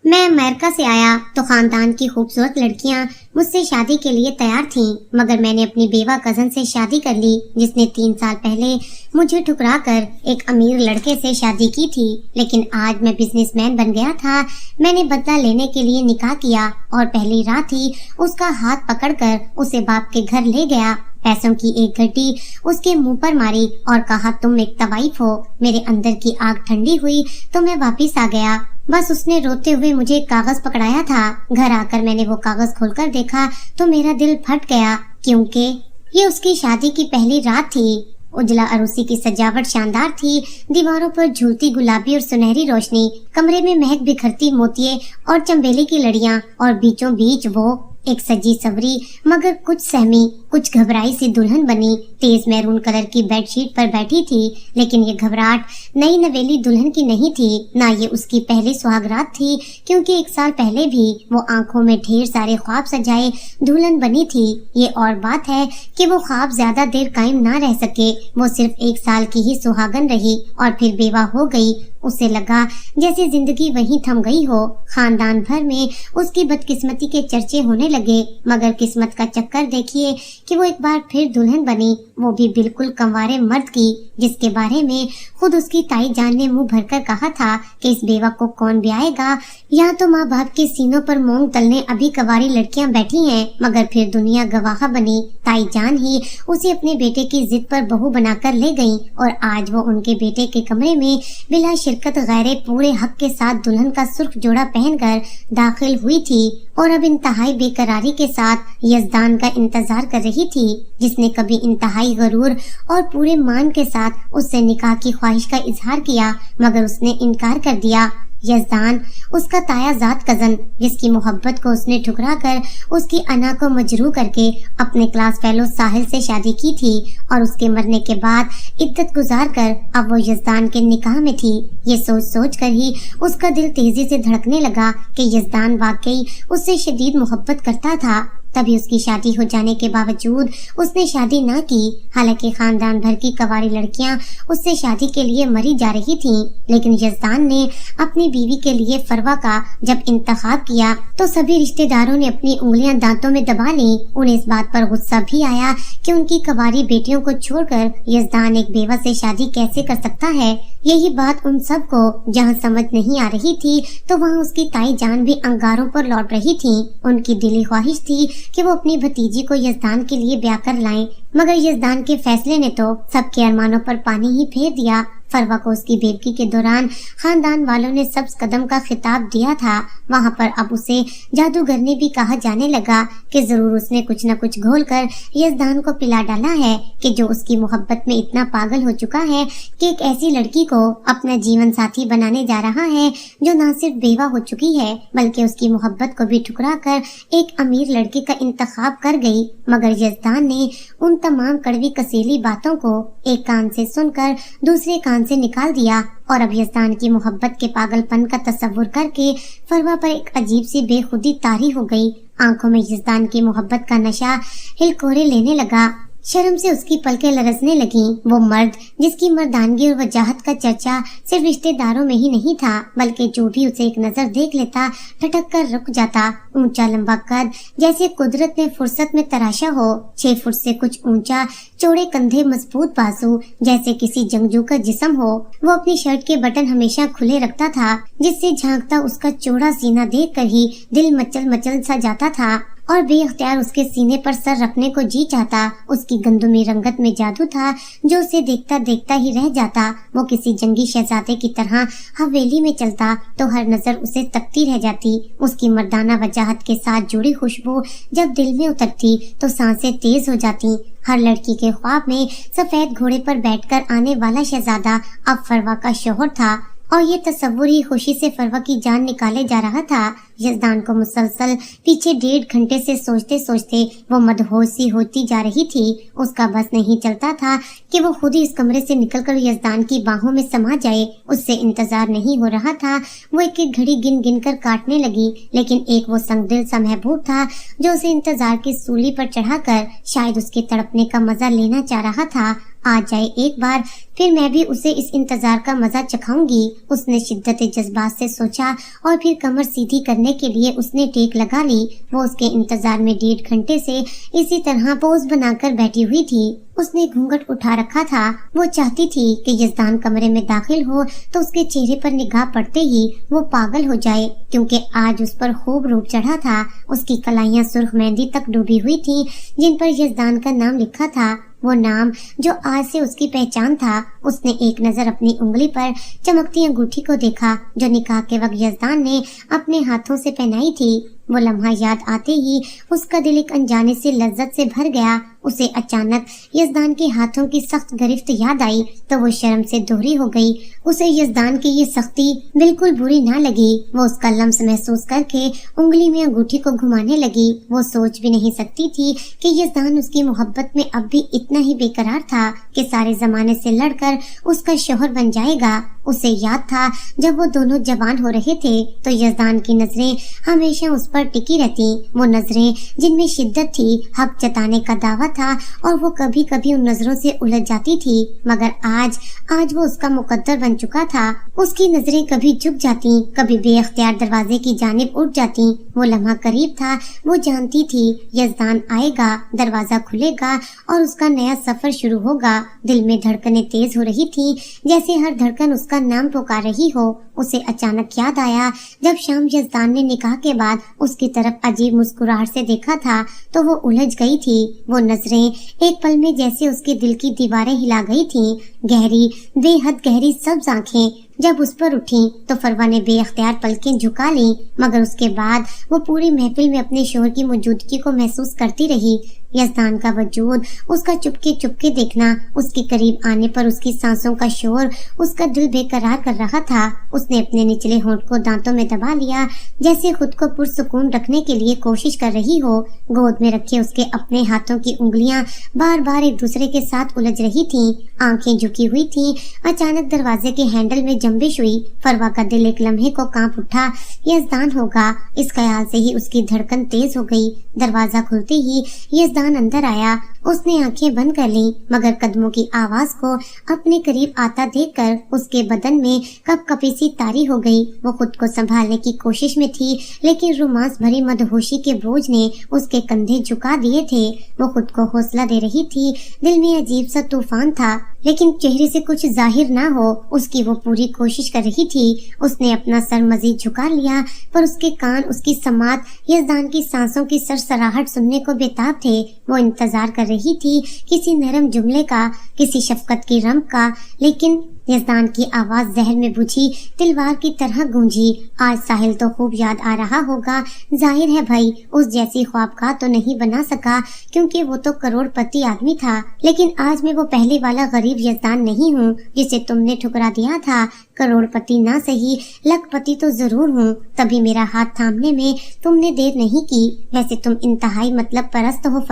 میں امریکہ سے آیا تو خاندان کی خوبصورت لڑکیاں مجھ سے شادی کے لیے تیار تھیں، مگر میں نے اپنی بیوہ کزن سے شادی کر لی جس نے 3 سال پہلے مجھے ٹھکرا کر ایک امیر لڑکے سے شادی کی تھی۔ لیکن آج میں بزنس مین بن گیا تھا۔ میں نے بدلہ لینے کے لیے نکاح کیا اور پہلی رات ہی اس کا ہاتھ پکڑ کر اسے باپ کے گھر لے گیا، پیسوں کی ایک گھٹی اس کے منہ پر ماری اور کہا تم ایک طوائف ہو۔ میرے اندر کی آگ ٹھنڈی ہوئی تو میں واپس آ گیا۔ بس اس نے روتے ہوئے مجھے ایک کاغذ پکڑایا تھا۔ گھر آ کر میں نے وہ کاغذ کھول کر دیکھا تو میرا دل پھٹ گیا، کیونکہ یہ اس کی شادی کی پہلی رات تھی۔ اجلا عروسی کی سجاوٹ شاندار تھی، دیواروں پر جھولتی گلابی اور سنہری روشنی، کمرے میں مہک بکھرتی موتیے اور چنبیلی کی لڑیاں، اور بیچوں بیچ وہ ایک سجی سوری مگر کچھ سہمی کچھ گھبرائی سی دلہن بنی تیز میرون کلر کی بیڈ شیٹ پر بیٹھی تھی۔ لیکن یہ گھبراہٹ نئی نویلی دلہن کی نہیں تھی، نہ یہ اس کی پہلی سہاگ رات تھی، کیونکہ 1 سال پہلے بھی وہ آنکھوں میں ڈھیر سارے خواب سجائے دلہن بنی تھی۔ یہ اور بات ہے کہ وہ خواب زیادہ دیر قائم نہ رہ سکے، وہ صرف 1 سال کی ہی سہاگن رہی اور پھر بیوہ ہو گئی۔ اسے لگا جیسے زندگی وہیں تھم گئی ہو۔ خاندان بھر میں اس کی بدقسمتی کے چرچے ہونے لگے، مگر قسمت کا چکر دیکھیے کہ وہ ایک بار پھر دلہن بنی، وہ بھی بالکل کنوارے مرد کی، جس کے بارے میں خود اس کی تائی جان نے منہ بھر کر کہا تھا کہ اس بیوہ کو کون بیائے گا۔ یہاں تو ماں باپ کے سینوں پر مونگ تلنے ابھی کنواری لڑکیاں بیٹھی ہیں، مگر پھر دنیا گواہ بنی۔ تائی جان ہی اسے اپنے بیٹے کی ضد پر بہو بنا کر لے گئیں، اور آج وہ ان کے بیٹے کے کمرے میں بلا شرکت غیر پورے حق کے ساتھ دلہن کا سرخ جوڑا پہن کر داخل ہوئی تھی، اور اب انتہائی بے قراری کے ساتھ یزدان کا انتظار کر رہی تھی، جس نے کبھی انتہائی غرور اور پورے مان کے ساتھ اس سے نکاح کی خواہش کا اظہار کیا، مگر اس نے انکار کر دیا۔ یزدان اس کا تایا ذات کزن، جس کی محبت کو اس نے ٹھکرا کر اس کی انا کو مجروح کر کے اپنے کلاس فیلو ساحل سے شادی کی تھی، اور اس کے مرنے کے بعد عدت گزار کر اب وہ یزدان کے نکاح میں تھی۔ یہ سوچ سوچ کر ہی اس کا دل تیزی سے دھڑکنے لگا کہ یزدان واقعی اس سے شدید محبت کرتا تھا۔ تبھی اس کی شادی ہو جانے کے باوجود اس نے شادی نہ کی، حالانکہ خاندان بھر کی کنواری لڑکیاں اس سے شادی کے لیے مری جا رہی تھیں۔ لیکن یزدان نے اپنی بیوی کے لیے فروا کا جب انتخاب کیا تو سبھی رشتہ داروں نے اپنی انگلیاں دانتوں میں دبا لیں۔ انہیں اس بات پر غصہ بھی آیا کہ ان کی کنواری بیٹیوں کو چھوڑ کر یزدان ایک بیوہ سے شادی کیسے کر سکتا ہے۔ یہی بات ان سب کو جہاں سمجھ نہیں آ رہی تھی تو وہاں اس کی تائی جان بھی انگاروں پر لوٹ رہی تھی۔ ان کی دلی خواہش تھی کہ وہ اپنی بھتیجی کو یزدان کے لیے بیاہ کر لائیں، مگر یزدان کے فیصلے نے تو سب کے ارمانوں پر پانی ہی پھیر دیا۔ فروا کو اس کی بیوگی کے دوران خاندان والوں نے سبز قدم کا خطاب دیا تھا۔ وہاں پر اب اسے جادوگرنی بھی کہا جانے لگا کہ ضرور اس نے کچھ نہ کچھ گھول کر یزدان کو پلا ڈالا ہے، کہ جو اس کی محبت میں اتنا پاگل ہو چکا ہے کہ ایک ایسی لڑکی کو اپنا جیون ساتھی بنانے جا رہا ہے جو نہ صرف بیوہ ہو چکی ہے بلکہ اس کی محبت کو بھی ٹھکرا کر ایک امیر لڑکے کا انتخاب کر گئی۔ مگر یزدان نے ان تمام کڑوی کسیلی باتوں کو ایک کان سے سن کر دوسرے کان سے نکال دیا، اور اب یزدان کی محبت کے پاگل پن کا تصور کر کے فروا پر ایک عجیب سی بے خودی طاری ہو گئی۔ آنکھوں میں یزدان کی محبت کا نشہ ہلکورے لینے لگا، شرم سے اس کی پلکیں لرزنے لگیں۔ وہ مرد جس کی مردانگی اور وجاہت کا چرچا صرف رشتہ داروں میں ہی نہیں تھا بلکہ جو بھی اسے ایک نظر دیکھ لیتا ٹھٹک کر رک جاتا، اونچا لمبا قد جیسے قدرت نے فرصت میں تراشا ہو، 6 فٹ سے کچھ اونچا، چوڑے کندھے، مضبوط بازو جیسے کسی جنگجو کا جسم ہو۔ وہ اپنی شرٹ کے بٹن ہمیشہ کھلے رکھتا تھا، جس سے جھانکتا اس کا چوڑا سینہ دیکھ کر ہی دل مچل مچل سا جاتا تھا، اور بے اختیار اس کے سینے پر سر رکھنے کو جی چاہتا۔ اس کی گندمی رنگت میں جادو تھا جو اسے دیکھتا دیکھتا ہی رہ جاتا۔ وہ کسی جنگی شہزادے کی طرح حویلی میں چلتا تو ہر نظر اسے تکتی رہ جاتی۔ اس کی مردانہ وجاہت کے ساتھ جڑی خوشبو جب دل میں اترتی تو سانسیں تیز ہو جاتی۔ ہر لڑکی کے خواب میں سفید گھوڑے پر بیٹھ کر آنے والا شہزادہ اب فروا کا شوہر تھا، اور یہ تصور ہی خوشی سے فروا کی جان نکالے جا رہا تھا۔ یزدان کو مسلسل پیچھے 1.5 گھنٹے سے سوچتے سوچتے وہ مدہوش سی ہوتی جا رہی تھی۔ اس کا بس نہیں چلتا تھا کہ وہ خود ہی اس کمرے سے نکل کر یزدان کی باہوں میں سما جائے۔ اس سے انتظار نہیں ہو رہا تھا۔ وہ ایک ایک گھڑی گن گن کر کاٹنے لگی، لیکن ایک وہ سنگ دل سا محبوب تھا جو اسے انتظار کی سولی پر چڑھا کر شاید اس کے تڑپنے کا مزہ لینا چاہ رہا تھا۔ आ जाए एक बार, फिर मैं भी उसे इस इंतजार का मजा चखाऊंगी। उसने शिद्दत जज्बात से सोचा और फिर कमर सीधी करने के लिए उसने टेक लगा ली। वो उसके इंतजार में 1.5 घंटे से इसी तरह पोज बनाकर बैठी हुई थी। उसने घूंघट उठा रखा था। वो चाहती थी कि यज़दान कमरे में दाखिल हो तो उसके चेहरे पर निगाह पड़ते ही वो पागल हो जाए, क्योंकि आज उस पर खूब रूप चढ़ा था। उसकी कलाइयां सुर्ख मेहंदी तक डूबी हुई थीं, जिन पर यज़दान का नाम लिखा था, वो नाम जो आज से उसकी पहचान था। उसने एक नजर अपनी उंगली पर चमकती अंगूठी को देखा जो निकाह के वक्त यज़दान ने अपने हाथों से पहनाई थी। वो लम्हा याद आते ही उसका दिल एक अनजाने से लज्जत से भर गया। उसे अचानक यज़दान के हाथों की सख्त गिरफ्त याद आई तो वो शर्म से दोहरी हो गई। उसे यज़दान की ये सख्ती बिल्कुल बुरी ना लगी। वो उसका लम्स महसूस करके उंगली में अंगूठी को घुमाने लगी। वो सोच भी नहीं सकती थी कि यज़दान उसकी मोहब्बत में अब भी इतना ही बेकरार था कि सारे जमाने से लड़कर उसका शौहर बन जाएगा। उसे याद था जब वो दोनों जवान हो रहे थे तो यज़दान की नजरें हमेशा उस पर टिकी रहती। वो नजरें जिनमें शिद्दत थी, हक जताने का दावा था, और वो कभी कभी उन नजरों से उलझ जाती थी। मगर आज वो उसका मुकद्दर बन चुका था। उसकी नजरें कभी झुक जाती, कभी बेअख्तियार दरवाजे की जानिब उठ जाती। वो लम्हा करीब था। वो जानती थी यज़दान आएगा, दरवाजा खुलेगा और उसका नया सफर शुरू होगा। दिल में धड़कनें तेज हो रही थी, जैसे हर धड़कन उसका नाम पुकार रही हो। उसे अचानक याद आया जब शाम यज़दान ने निकाह के बाद उसकी तरफ अजीब मुस्कुराहट से देखा था तो वो उलझ गई थी। वो नजरें एक पल में जैसे उसके दिल की दीवारें हिला गई थीं। गहरी, बेहद गहरी सब्ज आंखें जब उस पर उठी तो फरवा ने बेअख्तियार पलकें झुका ली, मगर उसके बाद वो पूरी महफिल में अपने शोहर की मौजूदगी को महसूस करती रही। यज़दान का वजूद, उसका चुपके चुपके देखना, उसके करीब आने पर उसकी सांसों का शोर उसका दिल बेकरार कर रहा था। उसने अपने निचले होंठ को दांतों में दबा लिया, जैसे खुद को पुरसुकून रखने के लिए कोशिश कर रही हो। गोद में रखे उसके अपने हाथों की उंगलियां बार बार एक दूसरे के साथ उलझ रही थीं। आंखें झुकी हुई थीं। अचानक दरवाजे के हैंडल में जंबिश हुई। फरवा का दिल एक लम्हे को कांप उठा। यज़दान होगा, इस ख्याल से ही उसकी धड़कन तेज हो गई। दरवाजा खुलते ही यज़दान अंदर आया। उसने आंखें बंद कर लीं, मगर कदमों की आवाज को अपने करीब आता देखकर उसके बदन में कपकपी सी तारी हो गई। वो खुद को संभालने की कोशिश में थी, लेकिन रोमांस भरी मदहोशी के बोझ ने उसके कंधे झुका दिए थे। वो खुद को हौसला दे रही थी। दिल में अजीब सा तूफान था, लेकिन चेहरे से कुछ जाहिर ना हो उसकी वो पूरी कोशिश कर रही थी। उसने अपना सर मजीद झुका लिया, पर उसके कान, उसकी समात यज़दान की सांसों की सरसराहट सुनने को बेताब थे। वो इंतजार कर रही थी किसी नरम जुमले का, किसी शफकत की रम का, लेकिन यज़दान की आवाज जहर में बुझी तलवार की तरह गूंजी। आज साहिल तो खूब याद आ रहा होगा। जाहिर है भाई, उस जैसी ख्वाबका तो नहीं बना सका, क्योंकि वो तो करोड़पति आदमी था। लेकिन आज मैं वो पहले वाला गरीब यज़दान नहीं हूँ जिसे तुमने ठुकरा दिया था। करोड़पति ना सही, लखपति तो जरूर हूँ। तभी मेरा हाथ थामने में तुमने देर नहीं की। वैसे तुम इंतहाई मतलब परस्त हो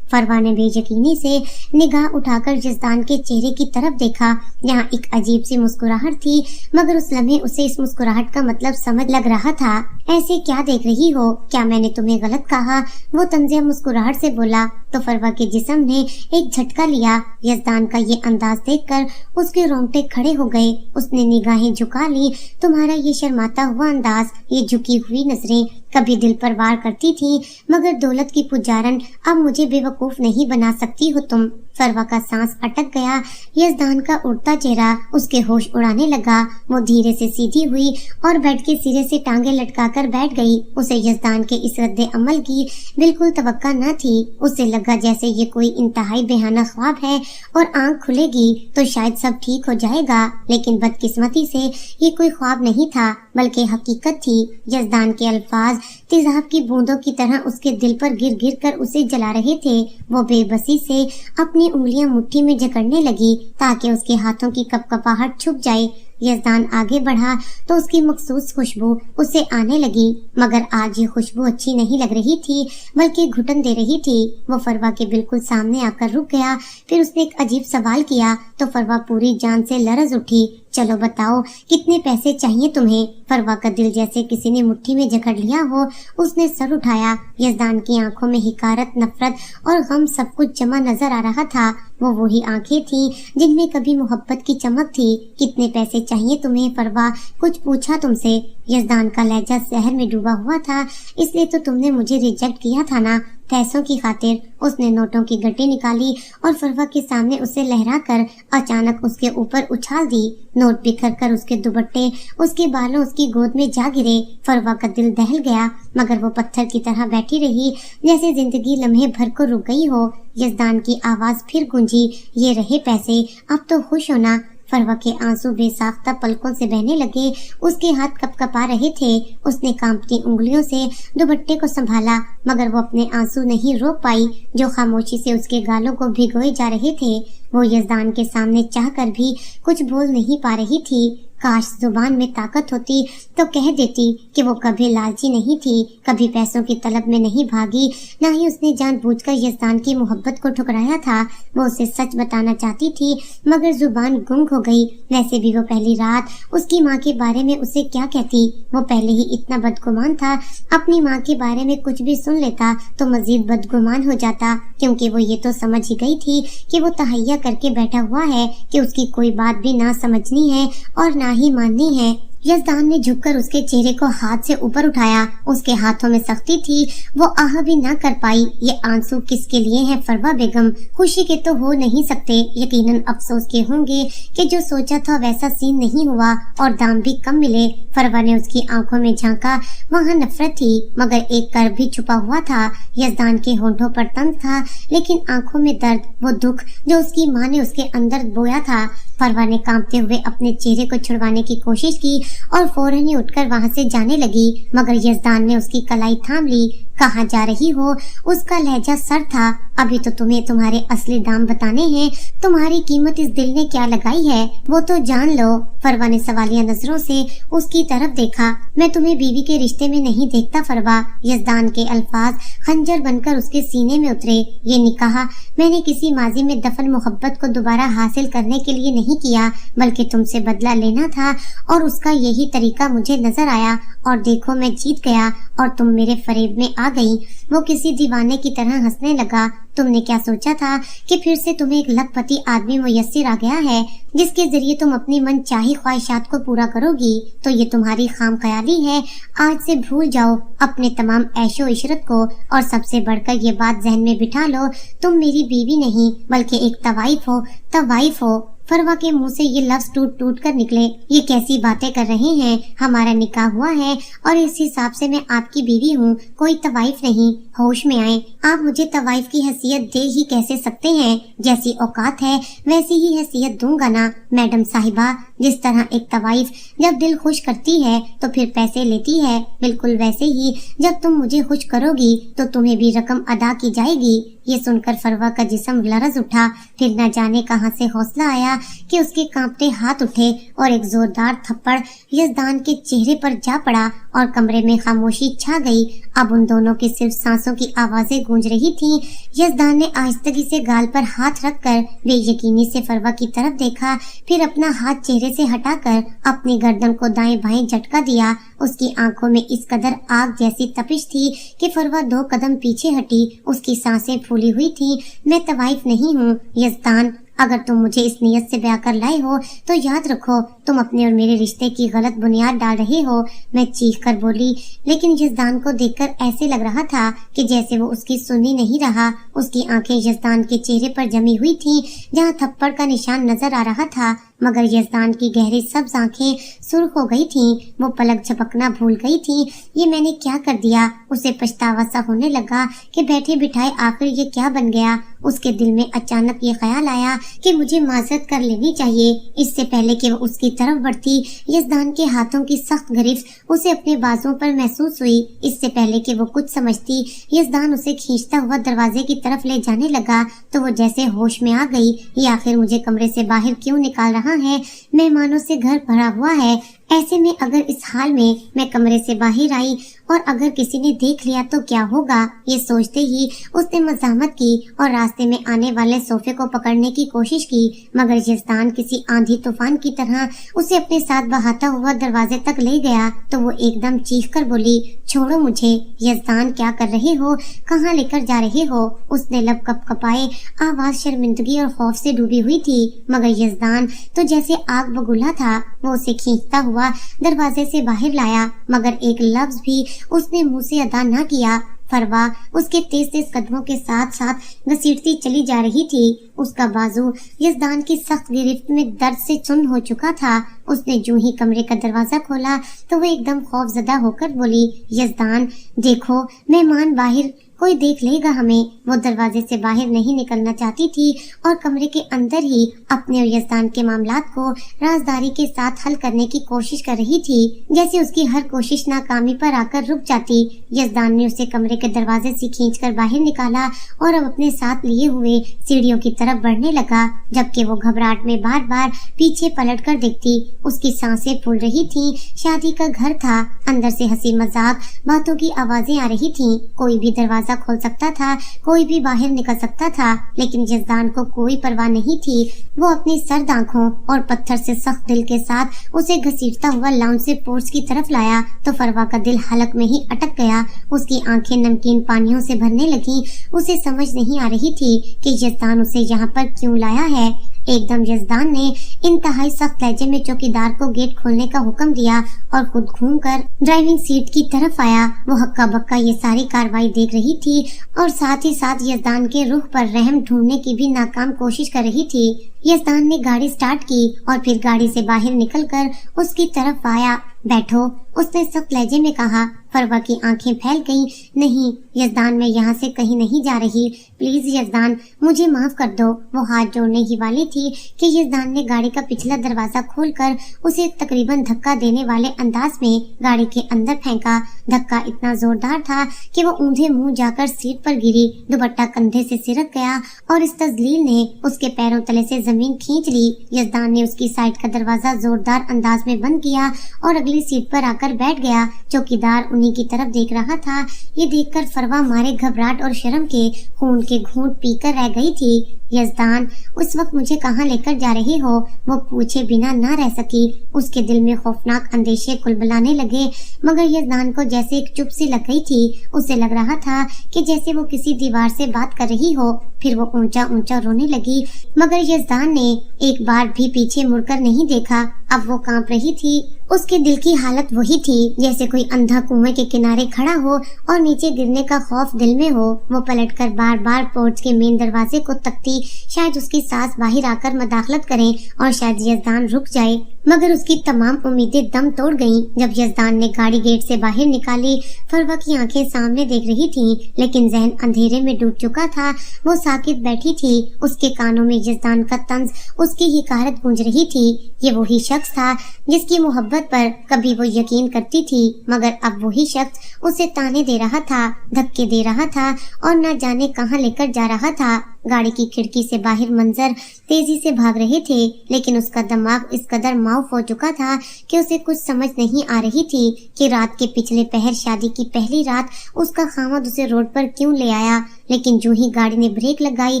फरवा ने बेयकीनी से निगाह उठाकर यज़दान के चेहरे की तरफ देखा। यहाँ एक अजीब सी मुस्कुराहट थी, मगर उस लम्हे उसे इस मुस्कुराहट का मतलब समझ लग रहा था। ऐसे क्या देख रही हो? क्या मैंने तुम्हें गलत कहा? वो तंजिया मुस्कुराहट से बोला तो फरवा के जिस्म ने एक झटका लिया। यज़दान का ये अंदाज देखकर उसके रोंगटे खड़े हो गए। उसने निगाहें झुका ली। तुम्हारा ये शर्माता हुआ अंदाज, ये झुकी हुई नजरें कभी दिल पर वार करती थी, मगर दौलत की पुजारन अब मुझे बेवकूफ नहीं बना सकती हो तुम। फरवा का सांस अटक गया। यज़दान का उड़ता चेहरा उसके होश उड़ाने लगा। वो धीरे से सीधी हुई और बेड के सिरे से टांगे लटकाकर बैठ गई। उसे यज़दान के इस रद्दे अमल की बिल्कुल तवक्का न थी। उसे लगा जैसे ये कोई इंतहाई बेहाना ख्वाब है और आंख खुलेगी तो शायद सब ठीक हो जाएगा, लेकिन बदकिस्मती से ये कोई ख्वाब नहीं था, बल्कि हकीकत थी। यज़दान के अल्फाज तेजाब की बूंदों की तरह उसके दिल पर गिर गिर कर उसे जला रहे थे। वो बेबसी से अपनी उंगलियां मुट्ठी में जकड़ने लगी ताकि उसके हाथों की कपकपाहट छुप जाए। यज़दान आगे बढ़ा तो उसकी मखसूस खुशबू उसे आने लगी, मगर आज ये खुशबू अच्छी नहीं लग रही थी, बल्कि घुटन दे रही थी। वो फरवा के बिल्कुल सामने आकर रुक गया। फिर उसने एक अजीब सवाल किया तो फरवा पूरी जान से लरज उठी। चलो बताओ कितने पैसे चाहिए तुम्हें। फरवा का दिल जैसे किसी ने मुट्ठी में जकड़ लिया हो। उसने सर उठाया। यजदान की आंखों में हिकारत, नफरत और गम सब कुछ जमा नजर आ रहा था। वो वही आंखें थीं जिनमें कभी मोहब्बत की चमक थी। कितने पैसे चाहिए तुम्हें फरवा, कुछ पूछा तुमसे? यजदान का लहजा शहर में डूबा हुआ था। इसलिए तो तुमने मुझे रिजेक्ट किया था ना, पैसों की खातिर। उसने नोटों की गड्डी निकाली और फरवा के सामने उसे लहराकर अचानक उसके ऊपर उछाल दी। नोट बिखर कर उसके दुपट्टे, उसके बालों, उसकी गोद में जा गिरे। फरवा का दिल दहल गया, मगर वो पत्थर की तरह बैठी रही, जैसे जिंदगी लम्हे भर को रुक गई हो। यजदान की आवाज फिर गूंजी, ये रहे पैसे, अब तो खुश होना। फरवा के आंसू बेसाख्ता पलकों से बहने लगे। उसके हाथ कपकपा रहे थे। उसने कांपती उंगलियों से दुपट्टे को संभाला, मगर वो अपने आंसू नहीं रोक पाई जो खामोशी से उसके गालों को भिगोए जा रहे थे। वो यजदान के सामने चाहकर भी कुछ बोल नहीं पा रही थी। काश जुबान में ताकत होती तो कह देती कि वो कभी लालची नहीं थी, कभी पैसों की तलब में नहीं भागी, ना ही उसने जानबूझकर यजदान की मोहब्बत को ठुकराया था। वो उसे सच बताना चाहती थी, मगर जुबान गुंग हो गई। वैसे भी वो पहली रात उसकी माँ के बारे में उसे क्या कहती। वो पहले ही इतना बदगुमान था, अपनी माँ के बारे में कुछ भी सुन लेता तो मजीद बदगुमान हो जाता, क्योंकि वो ये तो समझ ही गई थी कि वो तहैया करके बैठा हुआ है कि उसकी कोई बात भी ना समझनी है और ना ही माननी है। यजदान ने झुककर उसके चेहरे को हाथ से ऊपर उठाया। उसके हाथों में सख्ती थी, वो आह भी ना कर पाई। ये आंसू किसके लिए हैं फरवा बेगम? खुशी के तो हो नहीं सकते, यकीनन अफसोस के होंगे कि जो सोचा था वैसा सीन नहीं हुआ और दाम भी कम मिले। फरवा ने उसकी आंखों में झांका, वहाँ नफरत थी, मगर एक कर्ब भी छुपा हुआ था। यजदान के होंठों पर तंज था, लेकिन आंखों में दर्द, वो दुख जो उसकी माँ ने उसके अंदर बोया था। फरवा ने कांपते हुए अपने चेहरे को छुड़वाने की कोशिश की और फौरन ही उठकर वहां से जाने लगी, मगर यजदान ने उसकी कलाई थाम ली। कहाँ जा रही हो? उसका लहजा सर था। अभी तो तुम्हें तुम्हारे असली दाम बताने हैं। तुम्हारी कीमत इस दिल ने क्या लगाई है वो तो जान लो। फरवा ने सवालिया नजरों से उसकी तरफ देखा। मैं तुम्हें बीवी के रिश्ते में नहीं देखता फरवा। यजदान के अल्फाज खंजर बनकर उसके सीने में उतरे। ये निकाह मैंने किसी माजी में दफन मोहब्बत को दोबारा हासिल करने के लिए नहीं किया, बल्कि तुमसे बदला लेना था, और उसका यही तरीका मुझे नजर आया। और देखो मैं जीत गया और तुम मेरे फरेब में आ गई। वो किसी दीवाने की तरह हंसने लगा। तुमने क्या सोचा था कि फिर से तुम्हें एक लखपति आदमी मुयस्सर आ गया है जिसके जरिए तुम अपनी मन चाही ख्वाहिशात को पूरा करोगी? तो ये तुम्हारी खाम ख्याली है। आज से भूल जाओ अपने तमाम ऐशो इशरत को, और सबसे बढ़कर ये बात जहन में बिठा लो, तुम मेरी बीवी नहीं बल्कि एक तवाइफ हो। तवाइफ हो। फरवा के मुंह से ये लफ्ज टूट टूट कर निकले। ये कैसी बातें कर रहे हैं? हमारा निकाह हुआ है और इस हिसाब से मैं आपकी बीवी हूँ, कोई तवाइफ नहीं। होश में आए। आप मुझे तवाइफ की हैसियत दे ही कैसे सकते हैं? जैसी औकात है वैसी ही हैसियत दूंगा ना मैडम साहिबा। जिस तरह एक तवाइफ जब दिल खुश करती है तो फिर पैसे लेती है, बिल्कुल वैसे ही जब तुम मुझे खुश करोगी तो तुम्हें भी रकम अदा की जाएगी। ये सुनकर फरवा का जिस्म लरज उठा। फिर न जाने कहां से हौसला आया कि उसके कांपते हाथ उठे और एक जोरदार थप्पड़ यजदान के चेहरे पर जा पड़ा और कमरे में खामोशी छा गई। अब उन दोनों की सिर्फ सांसों की आवाजें गूंज रही थीं। यजदान ने आहिस्तगी से गाल पर हाथ रखकर बेयकीनी से फरवा की तरफ देखा, फिर अपना हाथ चेहरे से हटाकर अपनी गर्दन को दाएं बाएं झटका दिया। उसकी आंखों में इस कदर आग जैसी तपिश थी कि फरवा 2 कदम पीछे हटी। उसकी सांसें फूली हुई थी। मैं तवाइफ नहीं हूँ यजदान। अगर तुम मुझे इस नियत से ब्याह कर लाए हो तो याद रखो तुम अपने और मेरे रिश्ते की गलत बुनियाद डाल रहे हो। मैं चीख कर बोली, लेकिन यजदान को देखकर ऐसे लग रहा था कि जैसे वो उसकी सुन ही नहीं रहा। उसकी आंखें यजदान के चेहरे पर जमी हुई थीं, जहां थप्पड़ का निशान नजर आ रहा था, मगर यजदान की गहरी सब्ज आंखें सुर्ख हो गई थीं। वो पलक झपकना भूल गई थीं। ये मैंने क्या कर दिया? उसे पछतावा सा होने लगा कि बैठे बिठाए आखिर ये क्या बन गया। उसके दिल में अचानक ये ख्याल आया कि मुझे माजरत कर लेनी चाहिए। इससे पहले कि वो उसकी तरफ बढ़ती, यजदान के हाथों की सख्त गिरफ्त उसे अपने बाजुओं पर महसूस हुई। इससे पहले कि वो कुछ समझती, यजदान उसे खींचता हुआ दरवाजे की तरफ ले जाने लगा तो वो जैसे होश में आ गई। ये आखिर मुझे कमरे से बाहर क्यों निकाल रहा है? मेहमानों से घर भरा हुआ है। ऐसे में अगर इस हाल में मैं कमरे से बाहर आई और अगर किसी ने देख लिया तो क्या होगा। ये सोचते ही उसने मज़ाहमत की और रास्ते में आने वाले सोफे को पकड़ने की कोशिश की, मगर यज़दान किसी आंधी तूफान की तरह उसे अपने साथ बहाता हुआ दरवाजे तक ले गया तो वो एकदम चीख कर बोली, छोड़ो मुझे। यज़दान, क्या कर रहे हो, कहाँ लेकर जा रहे हो? उसने लब कपकपाए, आवाज शर्मिंदगी और खौफ से डूबी हुई थी, मगर यज़दान तो जैसे आग बगुला था। वो उसे खींचता हुआ दरवाजे से बाहर लाया, मगर एक लफ्ज भी उसने मुंह से अदा न किया। फरवा उसके तेज तेज कदमों के साथ साथ घसीटती चली जा रही थी। उसका बाजू यज़दान की सख्त गिरफ्त में दर्द से चुन हो चुका था। उसने जो ही कमरे का दरवाजा खोला तो वो एकदम खौफजदा होकर बोली, यज़दान देखो, मेहमान बाहर, कोई देख लेगा हमें। वो दरवाजे से बाहर नहीं निकलना चाहती थी और कमरे के अंदर ही अपने और यज़दान के मामलात को राजदारी के साथ हल करने की कोशिश कर रही थी। जैसे उसकी हर कोशिश नाकामी पर आकर रुक जाती। यज़दान ने उसे कमरे के दरवाजे से खींचकर बाहर निकाला और अब अपने साथ लिए हुए सीढ़ियों की तरफ बढ़ने लगा, जबकि वो घबराहट में बार बार पीछे पलट कर देखती। उसकी सांसें फूल रही थी। शादी का घर था, अंदर से हंसी मजाक बातों की आवाजें आ रही थी। कोई भी दरवाजा खोल सकता था, कोई भी बाहर निकल सकता था, लेकिन यज़दान को कोई परवाह नहीं थी। वो अपनी सर्द आंखों और पत्थर से सख्त दिल के साथ उसे घसीटता हुआ लाउंज से पोर्च की तरफ लाया तो फरवा का दिल हलक में ही अटक गया। उसकी आंखें नमकीन पानियों से भरने लगी। उसे समझ नहीं आ रही थी कि यज़दान उसे यहाँ पर क्यों लाया है। एकदम यज़दान ने इंतहाई सख्त लहजे में चौकीदार को गेट खोलने का हुक्म दिया और खुद घूमकर ड्राइविंग सीट की तरफ आया। वो हक्का बक्का ये सारी कार्रवाई देख रही थी और साथ ही साथ यज़दान के रुख पर रहम ढूंढने की भी नाकाम कोशिश कर रही थी। यज़दान ने गाड़ी स्टार्ट की और फिर गाड़ी से बाहर निकलकर उसकी तरफ आया। बैठो, उसने सख्त लहजे में कहा। फरवा की आंखें फैल गईं। नहीं यज़दान, मैं यहाँ से कहीं नहीं जा रही। प्लीज यज़दान, मुझे माफ कर दो। वो हाथ जोड़ने ही वाली थी कि यज़दान ने गाड़ी का पिछला दरवाजा खोलकर उसे तकरीबन धक्का देने वाले अंदाज में गाड़ी के अंदर फेंका। धक्का इतना जोरदार था कि वो ऊंधे मुंह जाकर सीट पर गिरी। दुपट्टा कंधे से सिरक गया और इस तजलील ने उसके पैरों तले से जमीन खींच ली। यज़दान ने उसकी साइड का दरवाजा जोरदार अंदाज में बंद किया और अगली सीट पर आकर बैठ गया। चौकीदार उन्हीं की तरफ देख रहा था। ये देखकर फरवा मारे घबराहट और शर्म के खून के घूंट पीकर रह गई थी। यज़दान, उस वक्त मुझे कहाँ लेकर जा रहे हो? वो पूछे बिना ना रह सकी। उसके दिल में खौफनाक अंदेशे कुलबलाने लगे, मगर यज़दान को जैसे एक चुप सी लग गई थी। उसे लग रहा था कि जैसे वो किसी दीवार से बात कर रही हो। फिर वो ऊंचा ऊंचा रोने लगी, मगर यज़दान ने एक बार भी पीछे मुड़कर नहीं देखा। अब वो कांप रही थी। उसके दिल की हालत वही थी जैसे कोई अंधा कुएं के किनारे खड़ा हो और नीचे गिरने का खौफ दिल में हो। वो पलटकर बार बार पोर्च के मेन दरवाजे को तकती, शायद उसकी सास बाहर आकर मदाखलत करें और शायद यज़दान रुक जाए, मगर उसकी तमाम उम्मीदें दम तोड़ गईं। जब यज़दान ने गाड़ी गेट से बाहर निकाली, फरवा की आंखें सामने देख रही थीं, लेकिन जहन अंधेरे में डूब चुका था। वो साकित बैठी थी। उसके कानों में यज़दान का तंज, उसकी हिकारत गूंज रही थी। ये वही शख्स था जिसकी मोहब्बत पर कभी वो यकीन करती थी, मगर अब वही शख्स उसे ताने दे रहा था, धक्के दे रहा था और न जाने कहाँ लेकर जा रहा था। गाड़ी की खिड़की से बाहर मंजर तेजी से भाग रहे थे, लेकिन उसका दिमाग इस कदर माऊफ हो चुका था कि उसे कुछ समझ नहीं आ रही थी कि रात के पिछले पहर, शादी की पहली रात, उसका खामद उसे रोड पर क्यों ले आया। लेकिन जो ही गाड़ी ने ब्रेक लगाई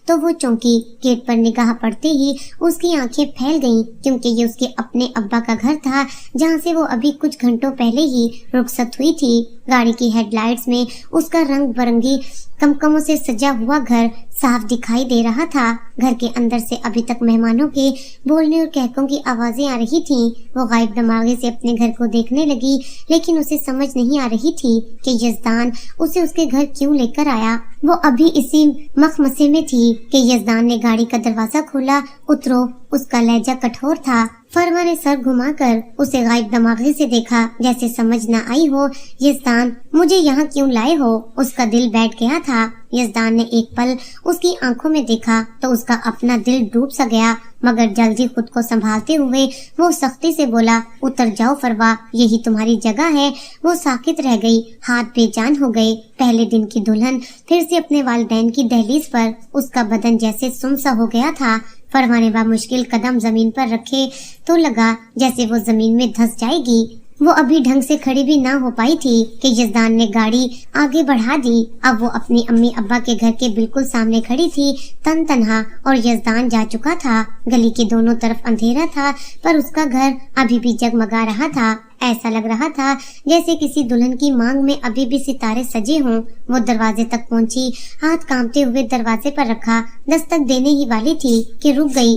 तो वो चौंकी। गेट पर निगाह पड़ते ही उसकी आंखें फैल गईं, क्योंकि ये उसके अपने अब्बा का घर था, जहाँ से वो अभी कुछ घंटों पहले ही रुखसत हुई थी। गाड़ी की हेडलाइट्स में उसका रंग बिरंगी कमकमों से सजा हुआ घर साफ दिखाई दे रहा था। घर के अंदर से अभी तक मेहमानों के बोलने और कहकों की आवाजें आ रही थीं। वो गायब दिमागे से अपने घर को देखने लगी, लेकिन उसे समझ नहीं आ रही थी कि यज़दान उसे उसके घर क्यों लेकर आया। वो अभी इसी मखमसे में थी कि यज़दान ने गाड़ी का दरवाजा खोला। उतरो। उसका लहजा कठोर था। फरवा ने सर घुमाकर उसे गायब दिमागे से देखा, जैसे समझ न आई हो। यज़दान, मुझे यहाँ क्यों लाए हो? उसका दिल बैठ गया था। यज़दान ने एक पल उसकी आंखों में देखा तो उसका अपना दिल डूब सा गया, मगर जल्दी खुद को संभालते हुए वो सख्ती से बोला, उतर जाओ फरवा, यही तुम्हारी जगह है। वो साकित रह गई, हाथ बेजान हो गए। पहले दिन की दुल्हन फिर से अपने वालिदैन की दहलीज पर, उसका बदन जैसे सुम सा हो गया था। फरवा ने बामुश्किल कदम जमीन पर रखे तो लगा जैसे वो जमीन में धंस जाएगी। वो अभी ढंग से खड़ी भी ना हो पाई थी कि यजदान ने गाड़ी आगे बढ़ा दी। अब वो अपनी अम्मी अब्बा के घर के बिल्कुल सामने खड़ी थी, तन तन्हा, और यजदान जा चुका था। गली के दोनों तरफ अंधेरा था, पर उसका घर अभी भी जगमगा रहा था। ऐसा लग रहा था जैसे किसी दुल्हन की मांग में अभी भी सितारे सजे हों। वो दरवाजे तक पहुंची, हाथ कांपते हुए दरवाजे पर रखा, दस्तक देने ही वाली थी कि रुक गई।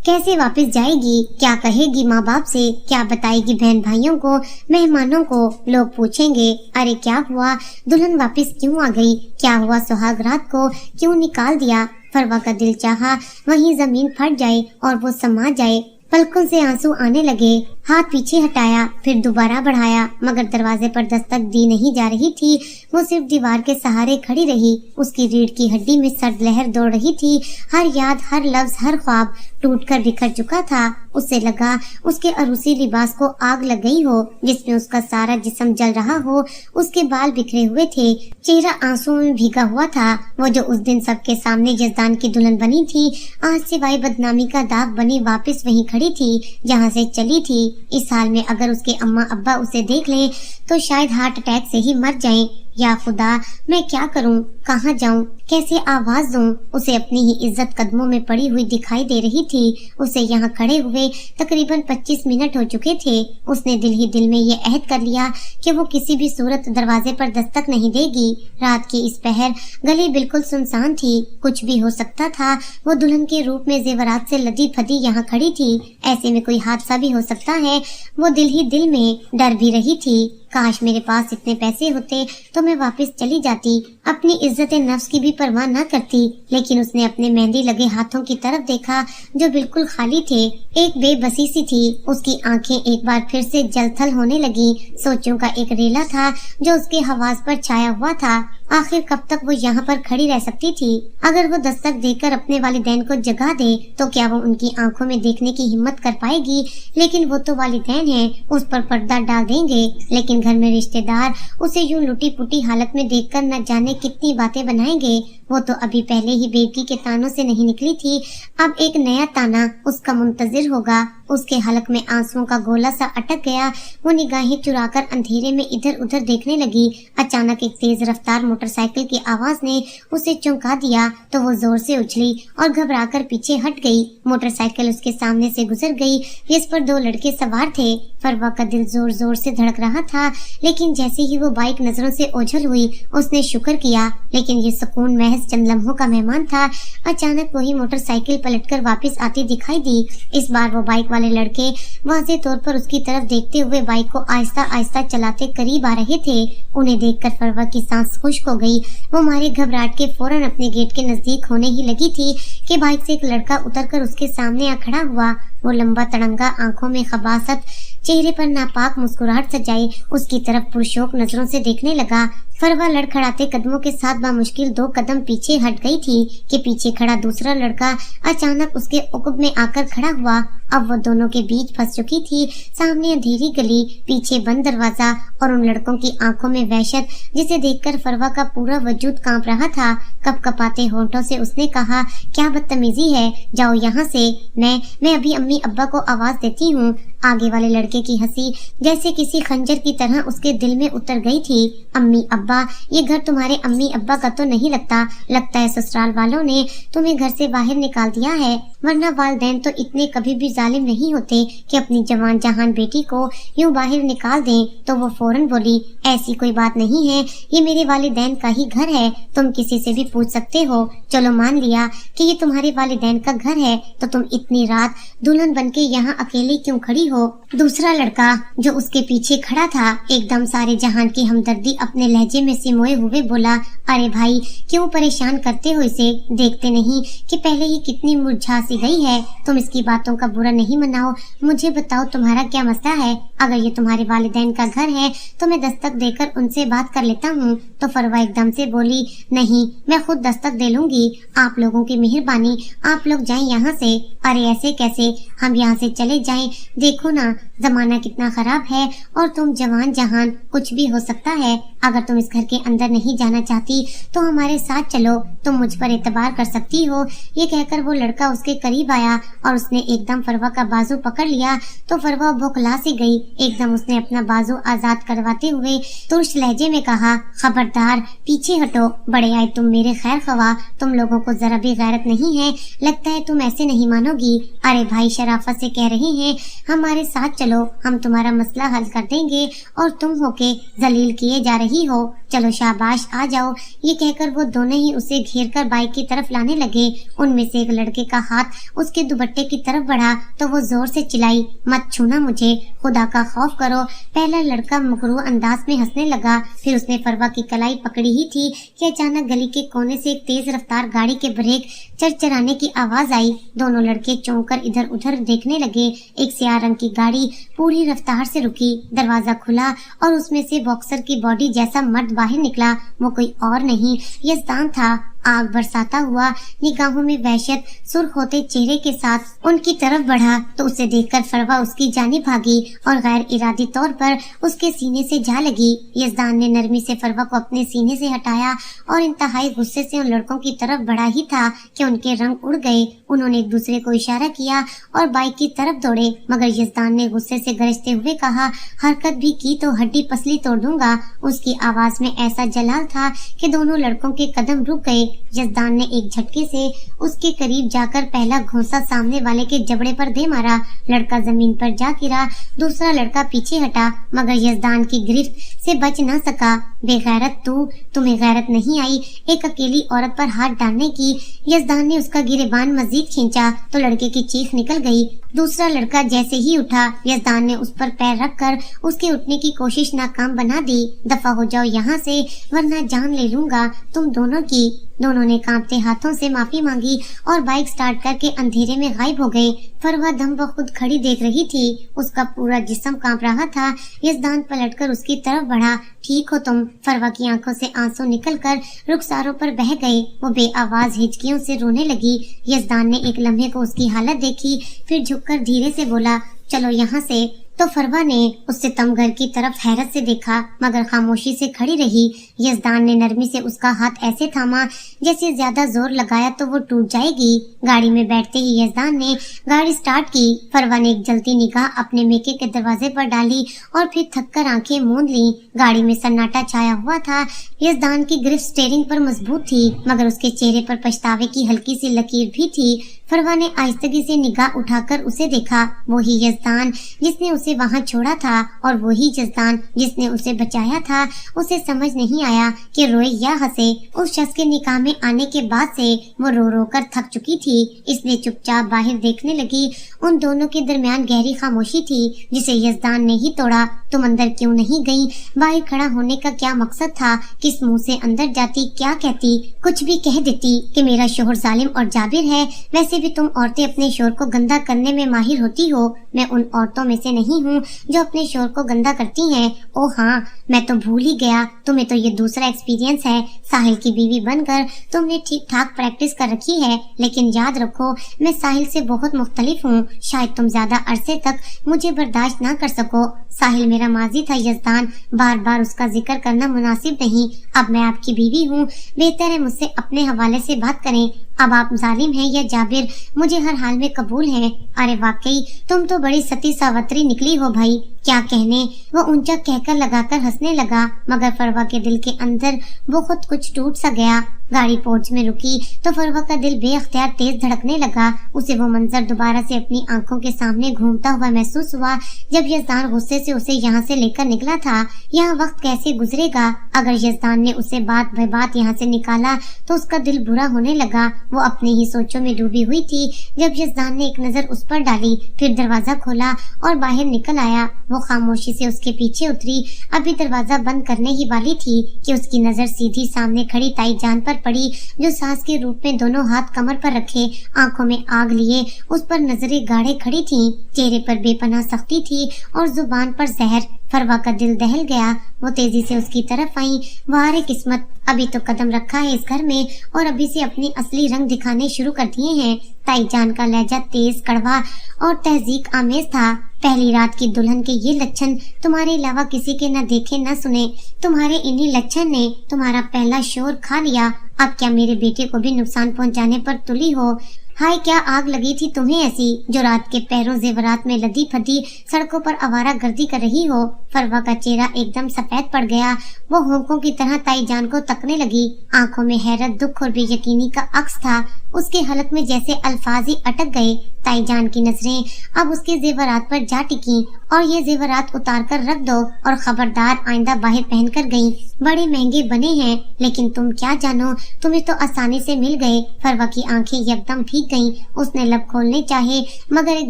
कैसे वापस जाएगी? क्या कहेगी माँ बाप से? क्या बताएगी बहन भाइयों को, मेहमानों को? लोग पूछेंगे, अरे क्या हुआ, दुल्हन वापस क्यों आ गई? क्या हुआ, सुहाग रात को क्यों निकाल दिया? फरवा का दिल चाहा वहीं जमीन फट जाए और वो समा जाए। पलकों से आंसू आने लगे। हाथ पीछे हटाया, फिर दोबारा बढ़ाया, मगर दरवाजे पर दस्तक दी नहीं जा रही थी। वो सिर्फ दीवार के सहारे खड़ी रही। उसकी रीढ़ की हड्डी में सर्द लहर दौड़ रही थी। हर याद, हर लफ्ज, हर ख्वाब टूट कर बिखर चुका था। उसे लगा उसके अरूसी लिबास को आग लग गई हो, जिसमें उसका सारा जिस्म जल रहा हो। उसके बाल बिखरे हुए थे, चेहरा आंसुओं में भीगा हुआ था। वो जो उस दिन सबके सामने यजदान की दुल्हन बनी थी, आज सिवाय बदनामी का दाग बनी वापस वहीं खड़ी थी जहाँ से चली थी। इस हाल में अगर उसके अम्मा अब्बा उसे देख लें तो शायद हार्ट अटैक से ही मर जाएं। या खुदा, मैं क्या करूं, कहाँ जाऊं, कैसे आवाज दूं? उसे अपनी ही इज्जत कदमों में पड़ी हुई दिखाई दे रही थी। उसे यहाँ खड़े हुए तकरीबन 25 मिनट हो चुके थे। उसने दिल ही दिल में ये अहद कर लिया कि वो किसी भी सूरत दरवाजे पर दस्तक नहीं देगी। रात की इस पहर गली बिल्कुल सुनसान थी, कुछ भी हो सकता था। वो दुल्हन के रूप में जेवरात से लदी फदी यहाँ खड़ी थी। ऐसे में कोई हादसा भी हो सकता है। वो दिल ही दिल में डर भी रही थी। काश मेरे पास इतने पैसे होते तो मैं वापस चली जाती, अपनी इज्जत नफ्स की भी परवाह न करती। लेकिन उसने अपने मेहंदी लगे हाथों की तरफ देखा जो बिल्कुल खाली थे। एक बेबसी सी थी। उसकी आंखें एक बार फिर से जलथल होने लगी। सोचों का एक रेला था जो उसके हवास पर छाया हुआ था। आखिर कब तक वो यहाँ पर खड़ी रह सकती थी? अगर वो दस्तक देकर अपने वालिदैन को जगा दे तो क्या वो उनकी आंखों में देखने की हिम्मत कर पाएगी? लेकिन वो तो वालिदैन हैं, उस पर पर्दा डाल देंगे। लेकिन घर में रिश्तेदार उसे यूं लुटी पुटी हालत में देखकर न जाने कितनी बातें बनाएंगे। वो तो अभी पहले ही बेटी के तानों से नहीं निकली थी, अब एक नया ताना उसका मुंतजिर होगा। उसके हलक में आंसुओं का गोला सा अटक गया। वो निगाहें चुराकर अंधेरे में इधर उधर देखने लगी। अचानक एक तेज रफ्तार मोटरसाइकिल की आवाज ने उसे चौंका दिया तो वो जोर से उछली और घबराकर पीछे हट गई। मोटरसाइकिल उसके सामने से गुजर गई, जिस पर 2 लड़के सवार थे। फरवा का दिल जोर जोर से धड़क रहा था, लेकिन जैसे ही वो बाइक नजरों से ओझल हुई उसने शुक्र किया। लेकिन ये सुकून महज चंद लम्हों का मेहमान था। अचानक वही मोटरसाइकिल पलटकर वापस आती दिखाई दी। इस बार वो बाइक वाले लड़के वाज़ेह तौर पर उसकी तरफ देखते हुए बाइक को आहिस्ता आहिस्ता चलाते करीब आ रहे थे। उन्हें देखकर फरवा की सांस खुश्क हो गई। वो मारे घबराहट के फौरन अपने गेट के नजदीक होने ही लगी थी कि बाइक से एक लड़का उतरकर उसके सामने आ खड़ा हुआ। वो लंबा तड़ंगा, आंखों में खबासत, चेहरे पर नापाक मुस्कुराहट सजाए उसकी तरफ पुरशौक नजरों से देखने लगा। फरवा लड़खड़ाते कदमों के साथ बामुश्किल 2 कदम पीछे हट गई थी कि पीछे खड़ा दूसरा लड़का अचानक उसके उक़ब में आकर खड़ा हुआ। अब वो दोनों के बीच फंस चुकी थी। सामने अंधेरी गली, पीछे बंद दरवाजा और उन लड़कों की आंखों में वहशत जिसे देखकर फरवा का पूरा वजूद कांप रहा था। कपकपाते होंठों से उसने कहा, क्या बदतमीजी है, जाओ यहाँ से। मैं अभी अम्मी अब्बा को आवाज देती हूँ। आगे वाले लड़के की हंसी जैसे किसी खंजर की तरह उसके दिल में उतर गई थी। अम्मी अब्बा, ये घर तुम्हारे अम्मी अब्बा का तो नहीं लगता है ससुराल वालों ने तुम्हें घर से बाहर निकाल दिया है, वरना वालिदैन तो इतने कभी भी जालिम नहीं होते कि अपनी जवान जहान बेटी को यूं बाहर निकाल दें। तो वो फौरन बोली, ऐसी कोई बात नहीं है, ये मेरे वालिदैन का ही घर है, तुम किसी से भी पूछ सकते हो। चलो मान लिया कि ये तुम्हारे वालिदैन का घर है, तो तुम इतनी रात दुल्हन बनके यहाँ अकेली क्यों खड़ी हो? दूसरा लड़का जो उसके पीछे खड़ा था एकदम सारे जहान की हमदर्दी अपने लहजे में सिमोए हुए बोला, अरे भाई क्यों परेशान करते हो इसे? देखते नहीं कि पहले ही कितनी मुरझा सी गई है? तुम इसकी बातों का बुरा नहीं मनाओ। मुझे बताओ तुम्हारा क्या मसला है? अगर ये तुम्हारे वालिदैन का घर है तो मैं दस्तक देकर उनसे बात कर लेता हूँ। तो फरवा एकदम से बोली, नहीं, मैं खुद दस्तक दे लूंगी। आप लोगों की मेहरबानी, आप लोग जाएं यहाँ से। अरे ऐसे कैसे? हम यहाँ से चले जाएं? देखो देखो ना, जमाना कितना खराब है और तुम जवान जहान, कुछ भी हो सकता है। अगर तुम इस घर के अंदर नहीं जाना चाहती तो हमारे साथ चलो, तुम मुझ पर एतबार कर सकती हो। ये कहकर वो लड़का उसके करीब आया और उसने एकदम फरवा का बाजू पकड़ लिया तो फरवा बौखला सी गई। एकदम उसने अपना बाजू आजाद करवाते हुए तुर्श लहजे में कहा, खबरदार पीछे हटो, बड़े आए तुम मेरे खैर खवा, तुम लोगों को जरा भी गैरत नहीं है, लगता है तुम ऐसे नहीं मानोगी। अरे भाई शराफत से कह रहे हैं, हमारे साथ चलो, हम तुम्हारा मसला हल कर देंगे और तुम होके जलील किए जा रही हो, चलो शाबाश आ जाओ। ये कहकर वो दोनों ही उसे घेर कर बाइक की तरफ लाने लगे। उनमें से एक लड़के का हाथ उसके दुपट्टे की तरफ बढ़ा तो वो जोर से चिल्लाई, मत छूना मुझे, खुदा का खौफ करो। पहला लड़का मकरू अंदाज में हंसने लगा, फिर उसने फरवा की कलाई पकड़ी ही थी कि अचानक गली के कोने से एक तेज रफ्तार गाड़ी के ब्रेक चरचराने की आवाज आई। दोनों लड़के चौंक कर इधर उधर देखने लगे। एक स्याह रंग की गाड़ी पूरी रफ्तार से रुकी, दरवाजा खुला और उसमें से बॉक्सर की बॉडी जैसा मर्द बाहर निकला। वो कोई और नहीं, यजदान था। आग बरसाता हुआ, निगाहों में वहशत सुर्ख होते चेहरे के साथ उनकी तरफ बढ़ा तो उसे देखकर फरवा उसकी जानिब भागी और गैर इरादी तौर पर उसके सीने से जा लगी। यजदान ने नरमी से फरवा को अपने सीने से हटाया और इंतहाई गुस्से से उन लड़कों की तरफ बढ़ा ही था कि उनके रंग उड़ गए। उन्होंने एक दूसरे को इशारा किया और बाइक की तरफ दौड़े, मगर यजदान ने गुस्से से गरजते हुए कहा, हरकत भी की तो हड्डी पसली तोड़ दूंगा। उसकी आवाज में ऐसा जलाल था कि दोनों लड़कों के कदम रुक गए। यजदान ने एक झटके से उसके करीब जाकर पहला घोंसा सामने वाले के जबड़े पर दे मारा। लड़का जमीन पर जा गिरा, दूसरा लड़का पीछे हटा, मगर यजदान की गिरफ्त से बच न सका। बेगैरत तू, तुम्हें गैरत नहीं आई एक अकेली औरत पर हाथ डालने की। यजदान ने उसका गिरेबान मजीद खींचा तो लड़के की चीख निकल गई। दूसरा लड़का जैसे ही उठा, यजदान ने उस पर पैर रखकर उसके उठने की कोशिश नाकाम बना दी। दफा हो जाओ यहाँ से, वरना जान ले लूंगा तुम दोनों की। दोनों ने कांपते हाथों से माफी मांगी और बाइक स्टार्ट करके अंधेरे में गायब हो गए। फरवा दम बखुद खड़ी देख रही थी, उसका पूरा जिस्म कांप रहा था। यजदान पलटकर उसकी तरफ बढ़ा, ठीक हो तुम? फरवा की आंखों से आंसू निकलकर रुखसारों पर बह गए। वो बेआवाज हिचकियों से रोने लगी। यजदान ने एक लम्हे को उसकी हालत देखी, फिर झुककर धीरे से बोला, चलो यहाँ से। तो फरवा ने उससे तमगर की तरफ हैरत से देखा, मगर खामोशी से खड़ी रही। यजदान ने नरमी से उसका हाथ ऐसे थामा जैसे ज्यादा जोर लगाया तो वो टूट जाएगी। गाड़ी में बैठते ही यजदान ने गाड़ी स्टार्ट की। फरवा ने एक जलती निगाह अपने मेके के दरवाजे पर डाली और फिर थककर आंखें मूंद ली। गाड़ी में सन्नाटा छाया हुआ था। यजदान की गिरफ्त स्टीयरिंग पर मजबूत थी, मगर उसके चेहरे पर पछतावे की हल्की सी लकीर भी थी। फरवा ने आहिस्तगी से निगाह उठाकर उसे देखा। वही यजदान जिसने उसे वहाँ छोड़ा था और वही यजदान जिसने उसे बचाया था। उसे समझ नहीं आया कि रोए या हंसे। उस शख्स के निकाह में आने के बाद से वो रो रो कर थक चुकी थी, इसलिए चुपचाप बाहर देखने लगी। उन दोनों के दरमियान गहरी खामोशी थी जिसे यजदान ने ही तोड़ा। तुम अंदर क्यों नहीं गई? बाहर खड़ा होने का क्या मकसद था? किस मुंह से अंदर जाती? क्या कहती? कुछ भी कह देती कि मेरा शोहर जालिम और जाबिर है। वैसे भी तुम औरतें अपने शोहर को गंदा करने में माहिर होती हो। मैं उन औरतों में से नहीं हूँ जो अपने शोहर को गंदा करती हैं। ओ हाँ, मैं तो भूल ही गया, तुम्हें तो ये दूसरा एक्सपीरियंस है। साहिल की बीवी बनकर तुमने ठीक ठाक प्रैक्टिस कर रखी है, लेकिन याद रखो मैं साहिल से बहुत मुख्तलिफ हूँ। शायद तुम ज्यादा अरसे तक मुझे बर्दाश्त ना कर सको। साहिल मेरा माजी था यजदान, बार बार उसका जिक्र करना मुनासिब नहीं। अब मैं आपकी बीवी हूँ, बेहतर है मुझसे अपने हवाले से बात करें। अब आप जालिम हैं या जाबिर, मुझे हर हाल में कबूल हैं। अरे वाकई तुम तो बड़ी सती सावत्री निकली हो भाई, क्या कहने। वो ऊंचा कहकर लगाकर हंसने लगा, मगर फरवा के दिल के अंदर बहुत कुछ टूट सा गया। गाड़ी पोर्च में रुकी तो फरवा का दिल बेअख्तियार तेज धड़कने लगा। उसे वो मंजर दोबारा से अपनी आंखों के सामने घूमता हुआ महसूस हुआ जब यजदान गुस्से से उसे यहाँ से लेकर निकला था। यहाँ वक्त कैसे गुजरेगा? अगर यजदान ने उसे बात बे बात यहाँ से निकाला तो उसका दिल बुरा होने लगा। वो अपने ही सोचों में डूबी हुई थी जब यजदान ने एक नजर उस पर डाली, फिर दरवाजा खोला और बाहर निकल आया। वो खामोशी से उसके पीछे उतरी। अभी दरवाजा बंद करने ही वाली थी कि उसकी नजर सीधी सामने खड़ी ताई जान पर पड़ी, जो सास के रूप में दोनों हाथ कमर पर रखे, आंखों में आग लिए उस पर नजरें गाढ़े खड़ी थीं। चेहरे पर बेपनाह सख्ती थी और जुबान पर जहर। फरवा का दिल दहल गया। वो तेजी से उसकी तरफ आई। वारे किस्मत, अभी तो कदम रखा है इस घर में और अभी से अपनी असली रंग दिखाने शुरू कर दिए हैं। ताई जान का लहजा तेज, कड़वा और तहजीक आमेज था। पहली रात की दुल्हन के ये लक्षण तुम्हारे अलावा किसी के न देखे न सुने। तुम्हारे इन्हीं लक्षण ने तुम्हारा पहला शोर खा लिया। अब क्या मेरे बेटे को भी नुकसान पहुंचाने पर तुली हो? हाय, क्या आग लगी थी तुम्हें ऐसी, जो रात के पैरों जेवरात में लदी फदी सड़कों पर आवारा गर्दी कर रही हो। फरवा का चेहरा एकदम सफेद पड़ गया। वो होंकों की तरह ताई जान को तकने लगी। आंखों में हैरत, दुख और बेयकीनी का अक्स था। उसके हलक में जैसे अल्फाज ही अटक गए। ताई जान की नजरें अब उसके जेवरात पर जा टिकी और ये जेवरात उतार कर रख दो और खबरदार आइंदा बाहर पहन कर गयी। बड़े महंगे बने हैं, लेकिन तुम क्या जानो, तुम्हें तो आसानी से मिल गए। फरवा की आंखें एकदम भीग गईं। उसने लब खोलने चाहे मगर एक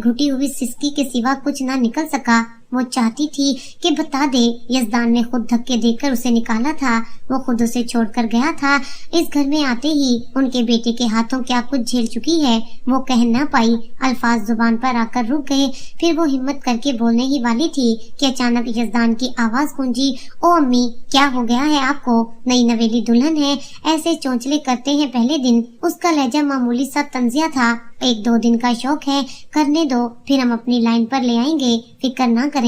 घुटी हुई सिसकी के सिवा कुछ न निकल सका। वो चाहती थी कि बता दे, यजदान ने खुद धक्के देकर उसे निकाला था। वो खुद उसे छोड़कर गया था। इस घर में आते ही उनके बेटे के हाथों क्या कुछ झेल चुकी है वो कह न पाई। अल्फाज जुबान पर आकर रुक गए। फिर वो हिम्मत करके बोलने ही वाली थी कि अचानक यजदान की आवाज गूंजी, ओ अम्मी, क्या हो गया है आपको? नई नवेली दुल्हन है, ऐसे चौंचले करते हैं पहले दिन। उसका लहजा मामूली सा तंजिया था। 1-2 दिन का शौक है, करने दो, फिर हम अपनी लाइन पर ले आएंगे। फिक्र ना करें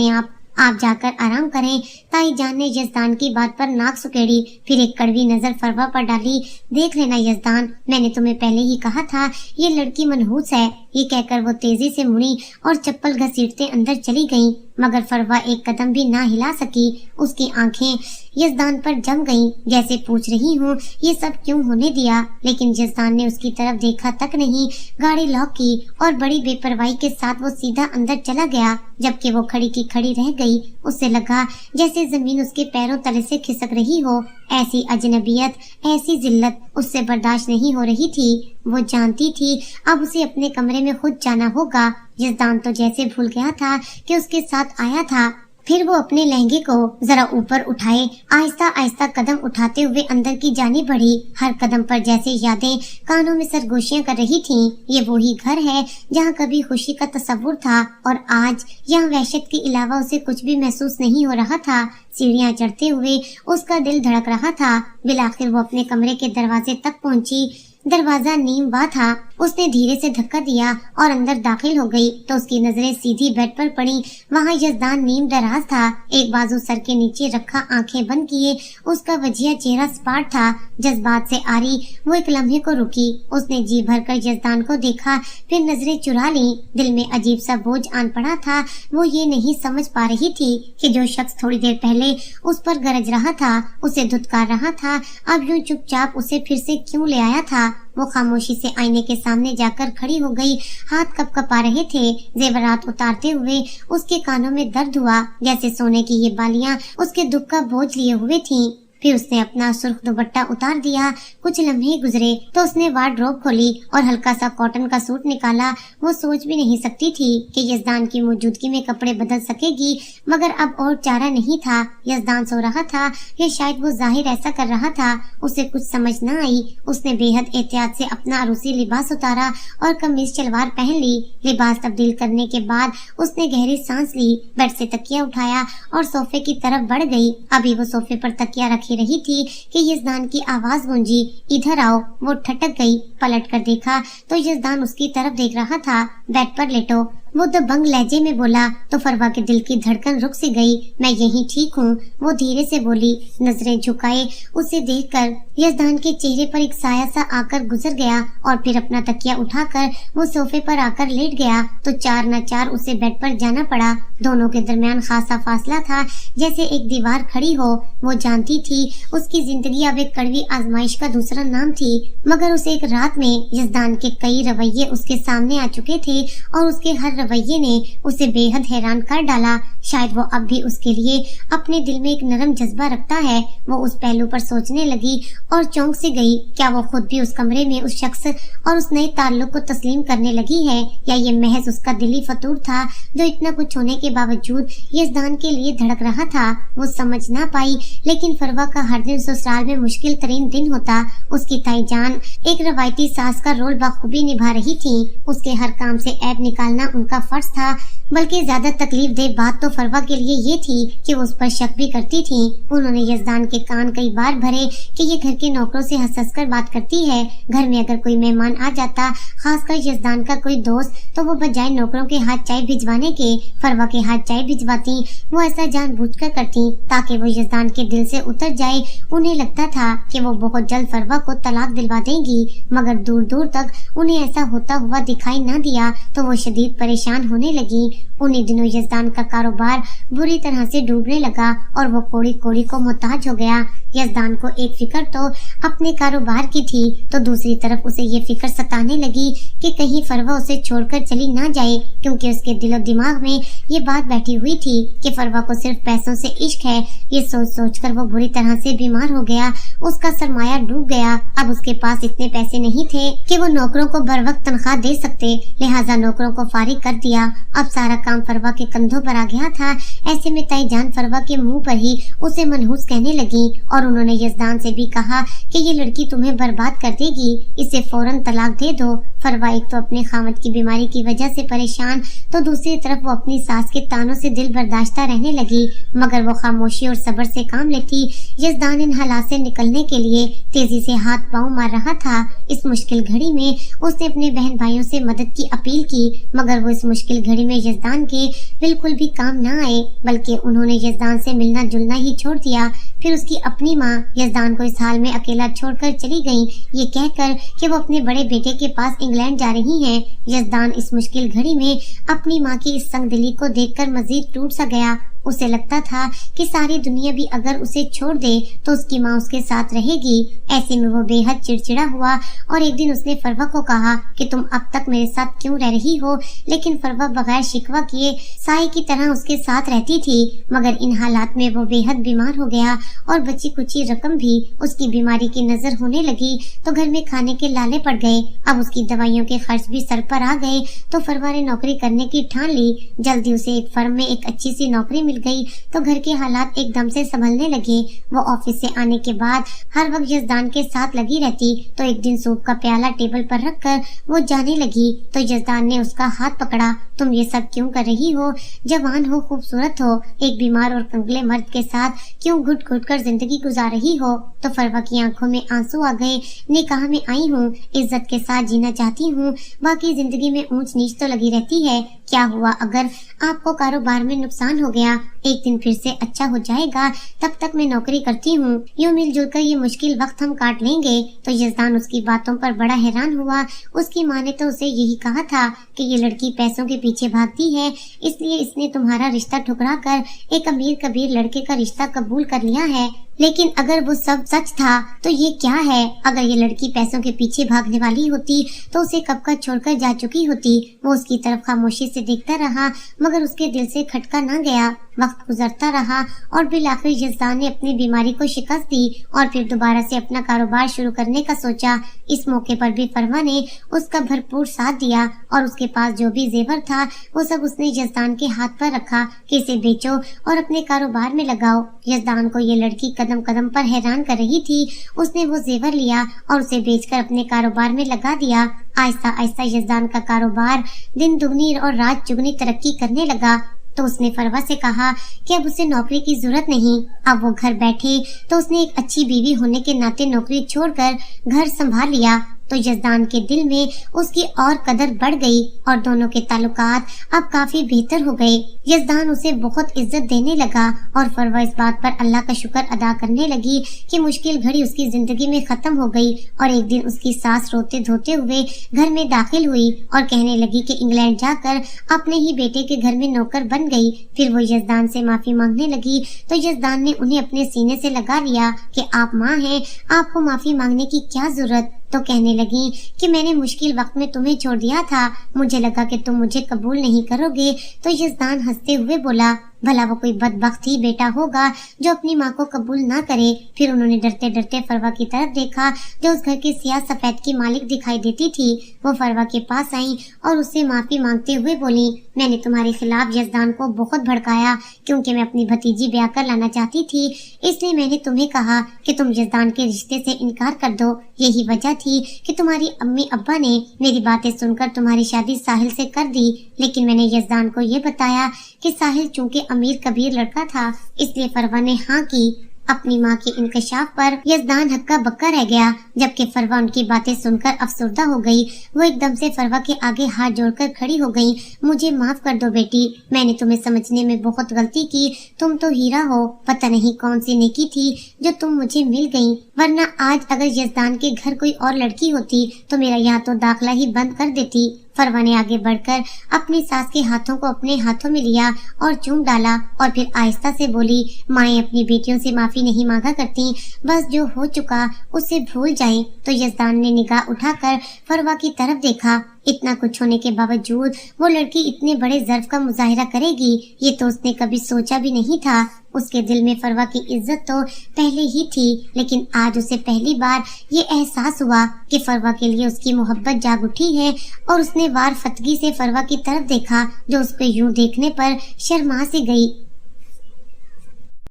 आप जाकर आराम करें। ताई जान ने यजदान की बात पर नाक सुकेड़ी। फिर एक कड़वी नजर फरवा पर डाली। देख लेना यजदान, मैंने तुम्हें पहले ही कहा था ये लड़की मनहूस है। ये कहकर वो तेजी से मुड़ी और चप्पल घसीटते अंदर चली गईं। मगर फरवा एक कदम भी ना हिला सकी। उसकी आंखें यजदान पर जम गईं, जैसे पूछ रही हूँ ये सब क्यों होने दिया। लेकिन यजदान ने उसकी तरफ देखा तक नहीं। गाड़ी लॉक की और बड़ी बेपरवाही के साथ वो सीधा अंदर चला गया। जबकि वो खड़ी की खड़ी रह गई। उससे लगा जैसे जमीन उसके पैरों तले से खिसक रही हो। ऐसी अजनबियत, ऐसी जिल्लत उससे बर्दाश्त नहीं हो रही थी। वो जानती थी अब उसे अपने कमरे में खुद जाना होगा। यजदान तो जैसे भूल गया था कि उसके साथ आया था। फिर वो अपने लहंगे को जरा ऊपर उठाए, आहिस्ता आहिस्ता कदम उठाते हुए अंदर की जानिब बढ़ी। हर कदम पर जैसे यादें कानों में सरगोशियां कर रही थीं। ये वही घर है जहाँ कभी खुशी का तस्वुर था और आज यहाँ वहशत के अलावा उसे कुछ भी महसूस नहीं हो रहा था। सीढ़ियाँ चढ़ते हुए उसका दिल धड़क रहा था। बिलाखिर वो अपने कमरे के दरवाजे तक पहुँची। दरवाजा नीम बा था। उसने धीरे से धक्का दिया और अंदर दाखिल हो गई तो उसकी नजरें सीधी बेड पर पड़ी। वहाँ यजदान नीम दराज था, एक बाजू सर के नीचे रखा, आंखें बंद किए। उसका वजिया चेहरा सपाट था। जज्बात से आरी वो एक लम्हे को रुकी। उसने जी भरकर यजदान को देखा, फिर नजरें चुरा ली। दिल में अजीब सा बोझ आन पड़ा था। वो ये नहीं समझ पा रही थी कि जो शख्स थोड़ी देर पहले उस पर गरज रहा था, उसे धुतकार रहा था, अब यूं चुपचाप उसे फिर से क्यों ले आया था। वो खामोशी से आईने के सामने जाकर खड़ी हो गई। हाथ कपकपा रहे थे। जेवरात उतारते हुए उसके कानों में दर्द हुआ, जैसे सोने की ये बालियां उसके दुख का बोझ लिए हुए थीं। फिर उसने अपना सुर्ख दुपट्टा उतार दिया। कुछ लम्हे गुजरे तो उसने वार्डरोब खोली और हल्का सा कॉटन का सूट निकाला। वो सोच भी नहीं सकती थी कि यजदान की मौजूदगी में कपड़े बदल सकेगी, मगर अब और चारा नहीं था। यजदान सो रहा था या शायद वो जाहिर ऐसा कर रहा था। उसे कुछ समझ न आई। उसने बेहद एहतियात से अपना अरूसी लिबास उतारा और कमीज शलवार पहन ली। लिबास तब्दील करने के बाद उसने गहरी सांस ली, बेड से तकिया उठाया और सोफे की तरफ बढ़ गई। अभी वो सोफे पर तकिया रखी रही थी कि यजदान की आवाज गूंजी, इधर आओ। वो ठटक गई। पलट कर देखा तो यजदान उसकी तरफ देख रहा था। बेड पर लेटो, वो दबंग लहजे में बोला तो फरवा के दिल की धड़कन रुक सी गई। मैं यहीं ठीक हूँ, वो धीरे से बोली। नजरें झुकाए उसे देखकर यजदान के चेहरे पर एक साया सा आकर गुजर गया और फिर अपना तकिया उठाकर वो सोफे पर आकर लेट गया तो 4 न 4 उसे बेड पर जाना पड़ा। दोनों के दरमियान खासा फासला था, जैसे एक दीवार खड़ी हो। वो जानती थी उसकी जिंदगी अब एक कड़वी आजमाइश का दूसरा नाम थी, मगर उस एक रात में यजदान के कई रवैये उसके सामने आ चुके थे और उसके हर रवैये ने उसे बेहद हैरान कर डाला। शायद वो अब भी उसके लिए अपने दिल में एक नरम जज्बा रखता है। वो उस पहलू पर सोचने लगी और चौंक से गई। क्या वो खुद भी उस कमरे में उस शख्स और उस नए ताल्लुक को तस्लीम करने लगी है, या ये महज उसका दिली फतूर था जो इतना कुछ होने के बावजूद यजदान के लिए धड़क रहा था। वो समझ ना पाई, लेकिन फरवा का हर दिन ससुराल में मुश्किल तरीन दिन होता। उसकी ताई जान एक रवायती सास का रोल बखूबी निभा रही थी। उसके हर काम से ऐब निकालना उनका फर्ज था। बल्कि ज्यादा तकलीफ दे बात तो फरवा के लिए ये थी कि वो उस पर शक भी करती थी। उन्होंने यजदान के कान कई बार भरे कि ये घर के नौकरों से हंस कर बात करती है। घर में अगर कोई मेहमान आ जाता, खासकर यजदान का कोई दोस्त, तो वो बजाय नौकरों के हाथ चाय भिजवाने के फरवा के हाथ चाय भिजवाती। वो ऐसा जानबूझकर करती ताकि वो यजदान के दिल से उतर जाए। उन्हें लगता था कि वो बहुत जल्द फरवा को तलाक दिलवा देंगी, मगर दूर दूर तक उन्हें ऐसा होता हुआ दिखाई न दिया तो वो शदीद परेशान होने लगी। उन्हीं दिनों यजदान का कारोबार बुरी तरह से डूबने लगा और वो कोड़ी कोड़ी को मोहताज हो गया। यजदान को एक फिक्र तो अपने कारोबार की थी, तो दूसरी तरफ उसे ये फिक्र सताने लगी कि कहीं फरवा उसे छोड़कर चली ना जाए, क्योंकि उसके दिलो दिमाग में ये बात बैठी हुई थी कि फरवा को सिर्फ पैसों से इश्क है। ये सोच सोच कर वो बुरी तरह से बीमार हो गया। उसका सरमाया डूब गया। अब उसके पास इतने पैसे नहीं थे कि वो नौकरों को बर वक्त तनख्वाह दे सकते, लिहाजा नौकरों को फारिग कर दिया। अब सारा काम फरवा के कंधों पर आ गया था। ऐसे में ताई जान फरवा के मुंह पर ही उसे मनहूस कहने लगी और उन्होंने यजदान से भी कहा कि ये लड़की तुम्हें बर्बाद कर देगी, इसे फौरन तलाक दे दो। फरवा एक तो अपने खामद की बीमारी की वजह से परेशान, तो दूसरी तरफ वो अपनी सास के तानों से दिल बर्दाश्ता रहने लगी, मगर वो खामोशी और सब्र से काम लेती। यजदान इन हालात से निकलने के लिए तेजी से हाथ पांव मार रहा था। इस मुश्किल घड़ी में उसने अपने बहन भाइयों से मदद की अपील की, मगर वो इस मुश्किल घड़ी में यजदान के बिल्कुल भी काम न आए, बल्कि उन्होंने यजदान से मिलना जुलना ही छोड़ दिया। फिर उसकी अपनी माँ यजदान को इस हाल में अकेला छोड़कर चली गईं, ये कहकर कि वो अपने बड़े बेटे के पास इंग्लैंड जा रही हैं। यजदान इस मुश्किल घड़ी में अपनी माँ की इस संगदिली को देखकर मजीद टूट सा गया। उसे लगता था कि सारी दुनिया भी अगर उसे छोड़ दे तो उसकी माँ उसके साथ रहेगी। ऐसे में वो बेहद चिड़चिड़ा हुआ और एक दिन उसने फरवा को कहा कि तुम अब तक मेरे साथ क्यों रह रही हो। लेकिन फरवा बगैर शिकवा किए साई की तरह उसके साथ रहती थी, मगर इन हालात में वो बेहद बीमार हो गया और बची कुची रकम भी उसकी बीमारी की नजर होने लगी, तो घर में खाने के लाले पड़ गए। अब उसकी दवाइयों के खर्च भी सर पर आ गए, तो फरवा ने नौकरी करने की ठान ली। जल्दी उसे एक फर्म में एक अच्छी सी नौकरी मिल गई, तो घर के हालात एकदम से संभलने लगे। वो ऑफिस से आने के बाद हर वक्त यजदान के साथ लगी रहती, तो एक दिन सूप का प्याला टेबल पर रखकर वो जाने लगी, तो यजदान ने उसका हाथ पकड़ा। तुम ये सब क्यों कर रही हो? जवान हो, खूबसूरत हो, एक बीमार और कंगले मर्द के साथ क्यों घुट घुट कर जिंदगी गुजार रही हो? तो फरवा की आंखों में आंसू आ गए। निकाह में आई हूँ, इज्जत के साथ जीना चाहती हूँ, बाकी जिंदगी में ऊंच नीच तो लगी रहती है। क्या हुआ अगर आपको कारोबार में नुकसान हो गया? एक दिन फिर से अच्छा हो जाएगा, तब तक मैं नौकरी करती हूँ, यूँ मिलजुल कर ये मुश्किल वक्त हम काट लेंगे। तो यजदान उसकी बातों पर बड़ा हैरान हुआ। उसकी माँ ने तो उसे यही कहा था कि ये लड़की पैसों के पीछे भागती है, इसलिए इसने तुम्हारा रिश्ता ठुकरा कर एक अमीर कबीर लड़के का रिश्ता कबूल कर लिया है। लेकिन अगर वो सब सच था तो ये क्या है? अगर ये लड़की पैसों के पीछे भागने वाली होती तो उसे कब का छोड़कर जा चुकी होती। वो उसकी तरफ खामोशी से देखता रहा, मगर उसके दिल से खटका ना गया। वक्त गुजरता रहा और बिल आखिर यजदान ने अपनी बीमारी को शिकस्त दी और फिर दोबारा से अपना कारोबार शुरू करने का सोचा। इस मौके पर भी फरवा ने उसका भरपूर साथ दिया और उसके पास जो भी जेवर था वो सब उसने यजदान के हाथ पर रखा कि इसे बेचो और अपने कारोबार में लगाओ। यजदान को ये लड़की कदम कदम पर हैरान कर रही थी। उसने वो जेवर लिया और उसे बेचकर अपने कारोबार में लगा दिया। आहिस्ता आहिस्ता यजदान का कारोबार दिन दुगनी और रात चुगनी तरक्की करने लगा। तो उसने फरवा से कहा कि अब उसे नौकरी की जरूरत नहीं, अब वो घर बैठे। तो उसने एक अच्छी बीवी होने के नाते नौकरी छोड़कर घर संभाल लिया। तो यजदान के दिल में उसकी और कदर बढ़ गई और दोनों के ताल्लुकात अब काफी बेहतर हो गए। यजदान उसे बहुत इज्जत देने लगा और फरवा इस बात पर अल्लाह का शुक्र अदा करने लगी कि मुश्किल घड़ी उसकी जिंदगी में खत्म हो गई। और एक दिन उसकी सास रोते धोते हुए घर में दाखिल हुई और कहने लगी कि इंग्लैंड जाकर अपने ही बेटे के घर में नौकर बन गई। फिर वो यजदान से माफी मांगने लगी, तो यजदान ने उन्हें अपने सीने से लगा लिया कि आप माँ हैं, आपको माफी मांगने की क्या जरूरत। तो कहने लगी कि मैंने मुश्किल वक्त में तुम्हें छोड़ दिया था, मुझे लगा कि तुम मुझे कबूल नहीं करोगे। तो यजदान हंसते हुए बोला, भला वो कोई बदबख्त ही बेटा होगा जो अपनी माँ को कबूल ना करे। फिर उन्होंने डरते डरते फरवा की तरफ देखा जो उस घर की सियाह सफेद की मालिक दिखाई देती थी। वो फरवा के पास आई और उससे माफी मांगते हुए बोली, मैंने तुम्हारे खिलाफ यजदान को बहुत भड़काया क्योंकि मैं अपनी भतीजी ब्याह कर लाना चाहती थी, इसलिए मैंने तुम्हें कहा कि तुम यजदान के रिश्ते से इनकार कर दो। यही वजह थी कि तुम्हारी अम्मी अब्बा ने मेरी बातें सुनकर तुम्हारी शादी साहिल से कर दी, लेकिन मैंने यजदान को ये बताया कि साहिल चूंकि अमीर कबीर लड़का था इसलिए फरवा ने हाँ की। अपनी माँ के इंकशाफ पर यजदान हक्का बक्का रह गया, जबकि फरवा उनकी बातें सुनकर अफसरदा हो गई। वो एकदम से फरवा के आगे हाथ जोड़कर खड़ी हो गई। मुझे माफ कर दो बेटी, मैंने तुम्हें समझने में बहुत गलती की। तुम तो हीरा हो, पता नहीं कौन सी नेकी थी जो तुम मुझे मिल गई, वरना आज अगर यजदान के घर कोई और लड़की होती तो मेरा यहाँ तो दाखिला ही बंद कर देती। फरवा ने आगे बढ़कर अपनी सास के हाथों को अपने हाथों में लिया और चूम डाला और फिर आहिस्ता से बोली, माएँ अपनी बेटियों से माफी नहीं मांगा करती, बस जो हो चुका उसे भूल जाएं। तो यजदान ने निगाह उठाकर फरवा की तरफ देखा। इतना कुछ होने के बावजूद वो लड़की इतने बड़े ज़र्फ का मुजाहिरा करेगी, ये तो उसने कभी सोचा भी नहीं था। उसके दिल में फरवा की इज्जत तो पहले ही थी, लेकिन आज उसे पहली बार ये एहसास हुआ कि फरवा के लिए उसकी मोहब्बत जाग उठी है। और उसने वार फतगी से फरवा की तरफ देखा जो उसको यूं देखने पर शर्मा सी गई।